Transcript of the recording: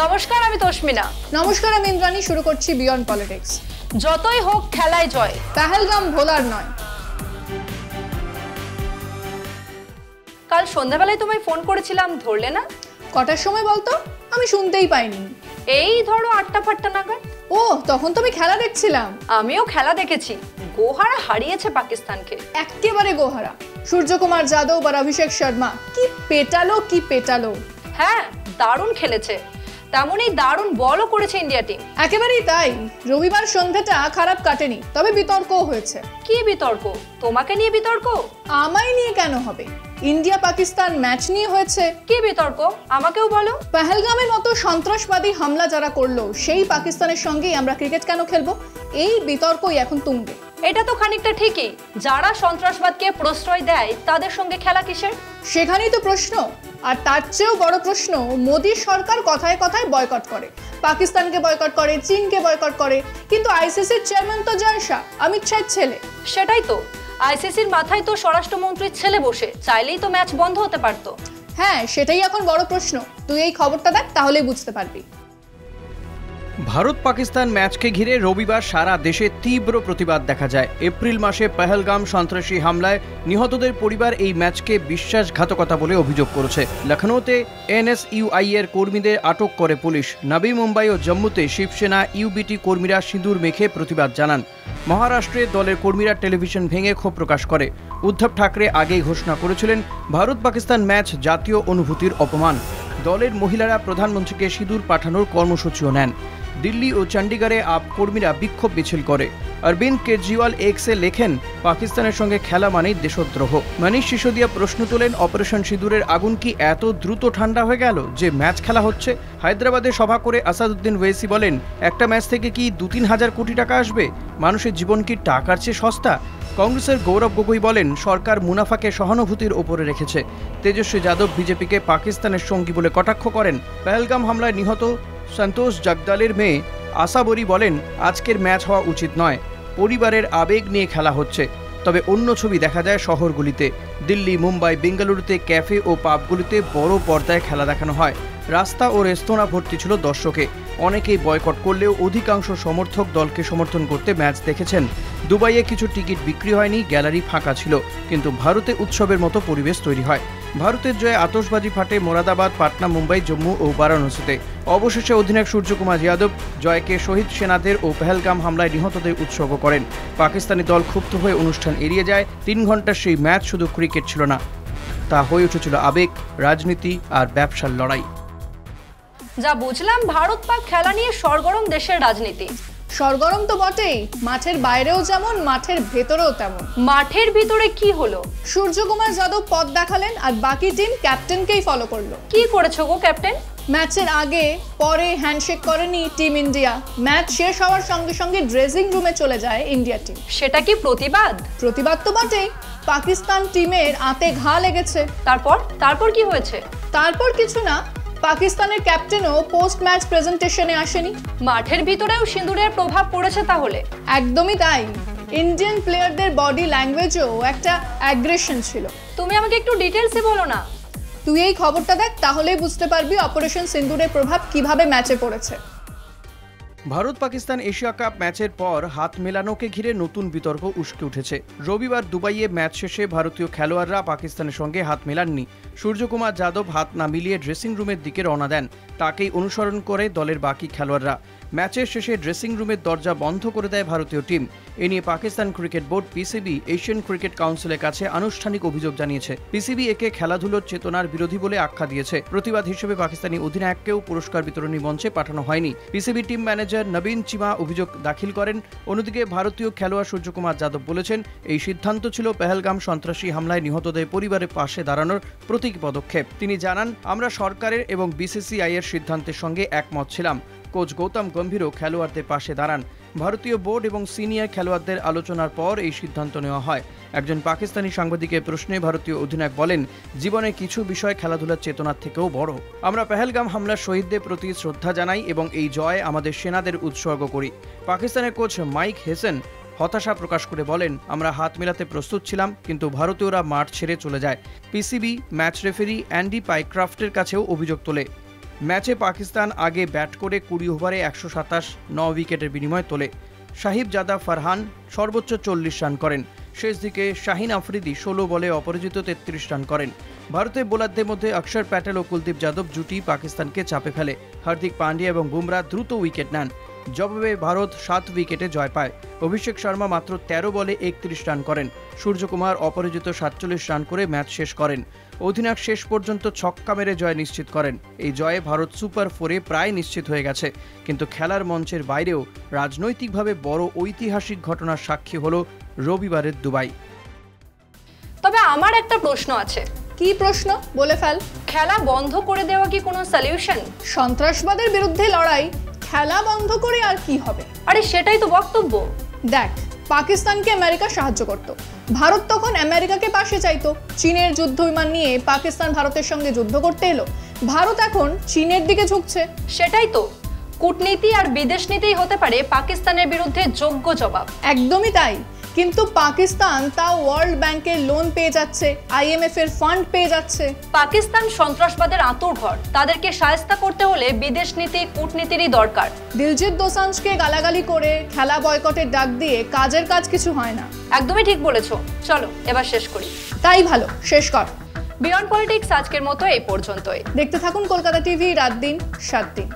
নমস্কার, আমি তস্মিনা। নমস্কার, আমি ইন্দ্রাণী। শুরু করছি বিয়ন্ড পলিটিক্স। যতই হোক খেলায় জয়, পেহেলগাম ভোলার নয়। কাল সন্ধ্যাবেলায় তোমায় ফোন করেছিলাম, ধরলে না? কটার সময় বলতো? আমি শুনতেই পাইনি। এই ধরো 8টা-5টা নাগাদ। ও, তখন তো আমি খেলা দেখছিলাম। আমিও খেলা দেখেছি। গোহারা হারিয়েছে পাকিস্তানকে, একেবারে গোহারা। সূর্যকুমার যাদব আর অভিষেক শর্মা কি পেটালো। হ্যাঁ, দারুণ খেলেছে। তেমনই দারুণ বলও করেছে ইন্ডিয়া টিম। একেবারেই তাই। রবিবার সন্ধ্যাটা খারাপ কাটেনি, তবে বিতর্কও হয়েছে। কি বিতর্ক? তোমাকে নিয়ে বিতর্ক? আমায় নিয়ে কেন হবে? ইন্ডিয়া পাকিস্তান ম্যাচ নিয়ে হয়েছে। কি বিতর্ক আমাকেও বলো। পেহেলগামের মতো সন্ত্রাসবাদী হামলা যারা করলো, সেই পাকিস্তানের সঙ্গেই আমরা ক্রিকেট কেন খেলবো? এই বিতর্কই এখন তুঙ্গে। এটা তো খানিকটা ঠিকই। যারা সন্ত্রাসবাদকে প্রশ্রয় দেয় তাদের সঙ্গে খেলা কিসের? সেখানেই তো প্রশ্ন। আর তার চেয়েও বড় প্রশ্ন, মোদী সরকার কথায় কথায় বয়কট করে। পাকিস্তানকে বয়কট করে, চীনকে বয়কট করে, কিন্তু আইসিসির চেয়ারম্যান তো জয় শাহ, অমিত শাহের ছেলে। সেটাই তো, আইসিসির মাথায় তো স্বরাষ্ট্রমন্ত্রীর ছেলে বসে, চাইলেই তো ম্যাচ বন্ধ হতে পারতো। হ্যাঁ, সেটাই এখন বড় প্রশ্ন। তুই এই খবরটা দেখ, তাহলেই বুঝতে পারবি। ভারত পাকিস্তান ম্যাচকে ঘিরে রবিবার সারা দেশে তীব্র প্রতিবাদ দেখা যায়। এপ্রিল মাসে পেহেলগাম সন্ত্রাসী হামলায় নিহতদের পরিবার এই ম্যাচকে বিশ্বাসঘাতকতা বলে অভিযোগ করেছে। লখনৌতে এনএসইউআই এর কর্মীদের আটক করে পুলিশ। নবী মুম্বাই ও জম্মুতে শিবসেনা ইউবিটি কর্মীরা সিঁদুর মেখে প্রতিবাদ জানান। মহারাষ্ট্রে দলের কর্মীরা টেলিভিশন ভেঙে ক্ষোভ প্রকাশ করে। উদ্ধব ঠাকরে আগেই ঘোষণা করেছিলেন ভারত পাকিস্তান ম্যাচ জাতীয় অনুভূতির অপমান। দলের মহিলারা প্রধানমন্ত্রীকে সিঁদুর পাঠানোর কর্মসূচিও নেন। দিল্লি ও চণ্ডীগড়ে আপ কর্মীরা বিক্ষোভ মিছিল করে। অরবিন্দ কেজরিওয়াল এক্সে লেখেন, পাকিস্তানের সঙ্গে খেলা মানেই দেশদ্রোহ। মনীষ সিসোদিয়া প্রশ্ন তোলেন, অপারেশন সিঁদুরের আগুন কি এত দ্রুত ঠান্ডা হয়ে গেল যে ম্যাচ খেলা হচ্ছে? হায়দ্রাবাদে সভা করে আসাদুদ্দিন ওয়েসি বলেন, একটা ম্যাচ থেকে কি 2-3 হাজার কোটি টাকা আসবে? মানুষের জীবন কি টাকার চেয়ে সস্তা? কংগ্রেসের গৌরব গগৈ বলেন, সরকার মুনাফাকে সহানুভূতির ওপরে রেখেছে। তেজস্বী যাদব বিজেপিকে পাকিস্তানের সঙ্গী বলে কটাক্ষ করেন। পেহেলগাম হামলায় নিহত সন্তোষ জগদালের মেয়ে আশাবরী বলেন, আজকের ম্যাচ হওয়া উচিত নয়। পরিবারের আবেগ নিয়ে খেলা হচ্ছে। তবে অন্য ছবি দেখা যায় শহরগুলিতে। দিল্লি, মুম্বাই, বেঙ্গালুরুতে ক্যাফে ও পাবগুলিতে বড় পর্দায় খেলা দেখানো হয়। রাস্তা ও রেস্তোরাঁ ভর্তি ছিল দর্শকে। অনেকেই বয়কট করলেও অধিকাংশ সমর্থক দলকে সমর্থন করতে ম্যাচ দেখেছেন। দুবাইয়ে কিছু টিকিট বিক্রি হয়নি, গ্যালারি ফাঁকা ছিল, কিন্তু ভারতে উৎসবের মতো পরিবেশ তৈরি হয়। ভারতের জয়ে আতশবাজি ফাটে মোরাদাবাদ, পাটনা, মুম্বাই, জম্মু ও বারাণসীতে। অবশেষে অধিনায়ক সূর্যকুমার যাদব জয়কে শহীদ সেনাদের ও পেহেলগাম হামলায় নিহতদের উৎসর্গ করেন। পাকিস্তানি দল ক্ষুব্ধ হয়ে অনুষ্ঠান এড়িয়ে যায়। 3 ঘন্টার সেই ম্যাচ শুধু ক্রিকেট ছিল না, তা হয়ে উঠেছিল আবেগ, রাজনীতি আর ব্যবসার লড়াই। যা বুঝলাম, ভারত পাক খেলা নিয়ে সরগরম দেশের রাজনীতি। সরগরম তো বটেই, মাঠের বাইরেও যেমন, মাঠের ভেতরেও তেমন। মাঠের ভিতরে কি হলো? সূর্যকুমার যাদব পথ দেখালেন আর বাকি টিম ক্যাপ্টেনকেই ফলো করলো। কি করেছো গো ক্যাপ্টেন? ম্যাচের আগে পরে হ্যান্ডশেক করেনি টিম ইন্ডিয়া। ম্যাচ শেষ হওয়ার সঙ্গে সঙ্গে ড্রেসিং রুমে চলে যায় ইন্ডিয়া টিম। সেটা কি প্রতিবাদ? প্রতিবাদ তো বটেই। পাকিস্তান টিমের আঁতে ঘা লেগেছে। তারপর কি হয়েছে? তারপর কিছু না। পাকিস্তানের ক্যাপ্টেনও পোস্ট ম্যাচ প্রেজেন্টেশনে আসেনি। মাঠের ভিতরেও সিঁদুরের প্রভাব পড়েছে তাহলে? একদমই তাই। ইন্ডিয়ান প্লেয়ারদের বডি ল্যাঙ্গুয়েজেও একটা অ্যাগ্রেশন ছিল। তুমি আমাকে একটু ডিটেলসে বলো না। তুই এই খবরটা দেখ, তাহলেই বুঝতে পারবি অপারেশন সিন্দুরের প্রভাব কিভাবে ম্যাচে পড়েছে। ভারত পাকিস্তান এশিয়া কাপ ম্যাচের পর হাত মেলানোকে ঘিরে নতুন বিতর্ক উস্কে উঠেছে। রবিবার দুবাইয়ে ম্যাচ শেষে ভারতীয় খেলোয়াড়রা পাকিস্তানের সঙ্গে হাত মেলাননি। সূর্যকুমার যাদব হাত না মিলিয়ে ড্রেসিং রুমের দিকে রওনা দেন। তাকেই অনুসরণ করে দলের বাকি খেলোয়াড়রা। ম্যাচের শেষে ড্রেসিং রুমের দরজা বন্ধ করে দেয় ভারতীয় টিম। এ নিয়ে Pakistan cricket board PCB Asian cricket কাউন্সিলের কাছে আনুষ্ঠানিক অভিযোগ জানিয়েছে। পিসিবি একে খেলাধুলোর চেতনার বিরোধী বলে আখ্যা দিয়েছে। প্রতিবাদ হিসেবে পাকিস্তানি অধিনায়ককেও পুরস্কার বিতরণী মঞ্চে পাঠানো হয়নি। পিসিবি টিম ম্যানেজার নবীন চিমা অভিযোগ দাখিল করেন। অন্যদিকে ভারতীয় খেলোয়াড় সূর্যকুমার যাদব বলেছেন, এই সিদ্ধান্ত ছিল পেহেলগাম সন্ত্রাসী হামলায় নিহতদের পরিবারের পাশে দাঁড়ানোর প্রতীকী পদক্ষেপ। তিনি জানান, আমরা সরকারের এবং বিসিসিআই এর সিদ্ধান্তের সঙ্গে একমত ছিলাম। কোচ গৌতম গম্ভীরও খেলোয়াড়দের পাশে দাঁড়ান। ভারতীয় বোর্ড এবং সিনিয়র খেলোয়াড়দের আলোচনার পর এই সিদ্ধান্ত নেওয়া হয়। একজন পাকিস্তানি সাংবাদিকের প্রশ্নে ভারতীয় অধিনায়ক বলেন, জীবনে কিছু বিষয় খেলাধুলার চেতনার থেকেও বড়। আমরা পেহেলগাম হামলার শহীদদের প্রতি শ্রদ্ধা জানাই এবং এই জয় আমাদের সেনাদের উৎসর্গ করি। পাকিস্তানের কোচ মাইক হেসেন হতাশা প্রকাশ করে বলেন, আমরা হাত মেলাতে প্রস্তুত ছিলাম, কিন্তু ভারতীয়রা মাঠ ছেড়ে চলে যায়। পিসিবি ম্যাচ রেফারি অ্যান্ডি পাইক্রাফটের কাছেও অভিযোগ তোলে। ম্যাচে পাকিস্তান আগে ব্যাট করে 20 ওভারে 127 উইকেটের বিনিময়ে তোলে। সাহিব জাদা ফারহান সর্বোচ্চ 40 রান করেন। শেষ দিকে শাহিন আফ্রিদি 16 বলে অপরাজিত 33 রান করেন। ভারতের বোলারদের মধ্যে অক্ষর প্যাটেল ও কুলদীপ যাদব জুটি পাকিস্তানকে চাপে ফেলে। হার্দিক পান্ডিয়া এবং বুমরা দ্রুত উইকেট নেন। জবাবে ভারত 7 উইকেটে জয় পায়। অভিষেক শর্মা মাত্র 13 বলে 31 রান করেন। সূর্যকুমার অপরাজিত 47 রান করে ম্যাচ শেষ করেন। অধিনায়ক শেষ পর্যন্ত ছক্কা মেরে জয় নিশ্চিত করেন। এই জয়ে ভারত সুপার 4-এ প্রায় নিশ্চিত হয়ে গেছে। কিন্তু খেলার মঞ্চের বাইরেও রাজনৈতিকভাবে বড় ঐতিহাসিক ঘটনার সাক্ষী হলো রবিবারের দুবাই। তবে আমার একটা প্রশ্ন আছে। কি প্রশ্ন? বলে ফেল। খেলা বন্ধ করে দেওয়া কি কোনো সলিউশন? সন্ত্রাসবাদের বিরুদ্ধে লড়াই, খেলা বন্ধ করে আর কি হবে? আরে সেটাই তো বক্তব্য। দেখ, পাকিস্তানকে আমেরিকা সাহায্য করত, ভারত তখন আমেরিকাকে পাশে চাইতো। চীনের যুদ্ধ বিমান নিয়ে পাকিস্তান ভারতের সঙ্গে যুদ্ধ করতে এলো, ভারত এখন চীনের দিকে ঝুঁকছে। সেটাই তো, কূটনীতি আর বিদেশ নীতিই হতে পারে পাকিস্তানের বিরুদ্ধে যোগ্য জবাব। একদমই তাই। কিন্তু পাকিস্তান তা ওয়ার্ল্ড ব্যাংকের লোন পেয়ে যাচ্ছে, IMF এর ফান্ড পেয়ে যাচ্ছে। পাকিস্তান সন্ত্রাসবাদের আঁতুড়ঘর, তাদেরকে শায়েস্তা করতে হলে বিদেশ নীতি কূটনীতিরই দরকার। দিলজিৎ দোসাঞ্জকে গালাগালি করে খেলা বয়কটের ডাক দিয়ে কাজের কাজ কিছু হয় না। একদমই ঠিক বলেছো। চলো এবার শেষ করি। তাই ভালো, শেষ কর। বিয়ন্ড পলিটিক্স আজকের মতো এই পর্যন্তই। দেখতে থাকুন কলকাতা টিভি, রাত দিন 7 দিন।